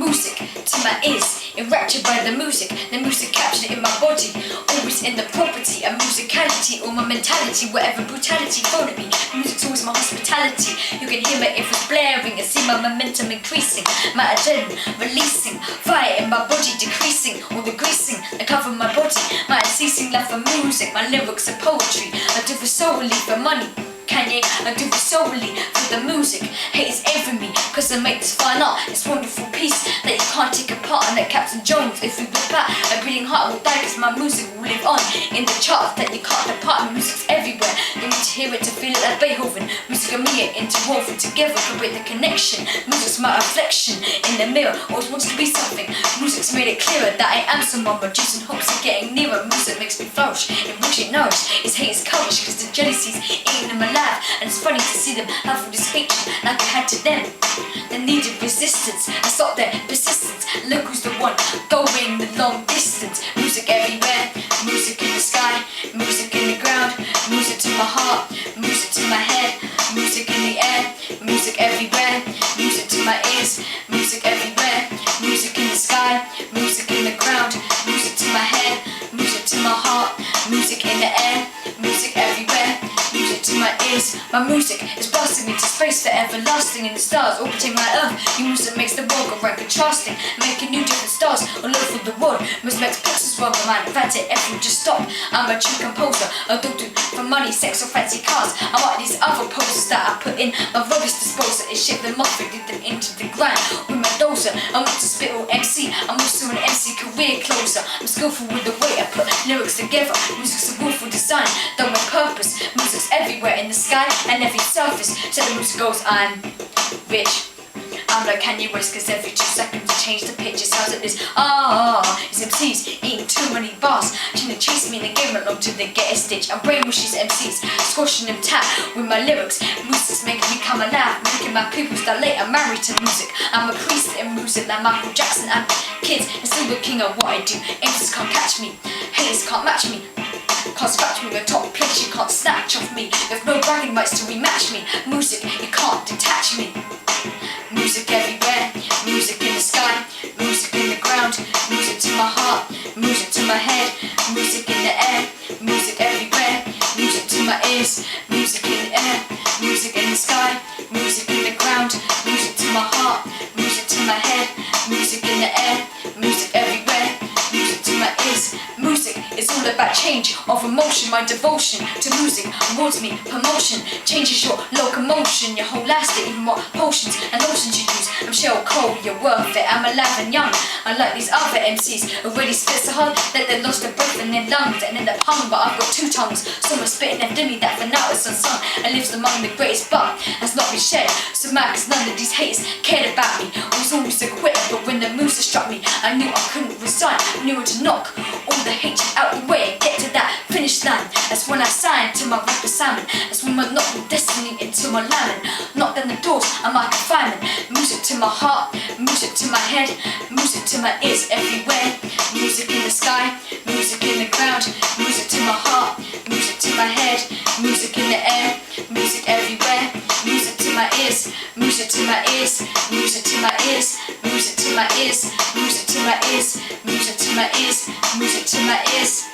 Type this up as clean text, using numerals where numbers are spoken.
music to my ears, enraptured by the music captured in my body, always in the property of musicality, or my mentality, whatever brutality thrown at me. Music's always my hospitality. You can hear my ears blaring and see my momentum increasing, my adrenaline releasing, fire in my body decreasing, all the greasing that cover my body, my unceasing love for music, my lyrics are poetry. I do it solely for money. Kanye, I do it solely for the music. Hate is every me, cause I make this fine art. It's wonderful piece that you can't take apart. And like Captain Jones, if we look back, a bleeding heart will die, cause my music will live on in the charts that you can't depart. Music's everywhere, you need to hear it to feel it like Beethoven. Music and me are interwoven together, create the connection. Music's my reflection in the mirror, always wanted to be something. Music's made it clearer that I am someone, reducing hopes of getting nearer. Music makes me flourish, it brings it nourish. It's hate is courage, cause the jealousy's eating in my life. And it's funny to see them have all this hatred like I had to them. They needed resistance and stop their persistence. Look who's the one going the long distance. Music everywhere, music in the sky, music in the ground, music to my heart, music to my head, music in the air, music everywhere, music to my ears, music everywhere, music in the sky, music in the ground, music to my head, music to my heart, music in the air, music everywhere, music to my ears. My music is blasting into space, forever lasting in the stars, orbiting my earth. Your music makes the world go round contrasting, making new different stars all over the world. Music makes pixels world go mad. In fact, everything just stop. I'm a true composer. I don't do for money, sex or fancy cars. I'm like these other poses that I put in my rubbish disposal. It shaped them off and did them into the grind with my dozer. I'm not to spit or MC. I'm also an MC career closer. I'm skillful with the way I put lyrics together. Music's a willful design, done with purpose. Music's everywhere in the sky and every surface. So the music goes, I'm rich. I'm like Kanye West, cause every 2 seconds I change the pitch. It sounds like this. It's MCs eating too many bars, trying to chase me in the game along till they get a stitch. I'm brainwashing MCs, squashing them tap with my lyrics. Music's making me come alive, making my pupils dilate. I'm married to music. I'm a priest in music like Michael Jackson. I'm kids and still the king of what I do. Haters can't catch me, haters can't match me. Can't scratch me with top place, you can't snatch off me. There's no bragging rights to rematch me. Music, you can't detach me. Music everywhere, music in the sky, music in the ground, music to my heart, music to my head, music in the air, music everywhere, music to my ears, music in the air, music in the sky, music in the ground, music to my heart, music to my head, music in the air, music everywhere, music to my ears. Music is all about change of emotion. My devotion to music awards me promotion, changes your locomotion, your whole lifestyle, even what potions and lotions you use. I'm Cheryl Cole, you're worth it. I'm alive and young, unlike these other MCs. Already spit so hard that they lost their breath in their lungs and in their tongue. But I've got 2 tongues, so much spitting and me that for now is unsung and lives among the greatest, but has not been shared. So mad cause none of these haters cared about me. I was always a quitter, but when the music struck me, I knew I couldn't resign. I knew to knock all the hatred out the way and get to that finish line. That's when I signed to my rapper Simon. That's when I knocked my destiny into my lining. Knocked down the doors, I'm like a fireman. Music to my heart, music to my head, music to my ears everywhere. Music in the sky, music in the ground, music to my heart, music to my head, music in the air, music everywhere. Music to my ears, music to my ears, music to my ears, music to my ears, music to my ears, music to my ears, music to my ears.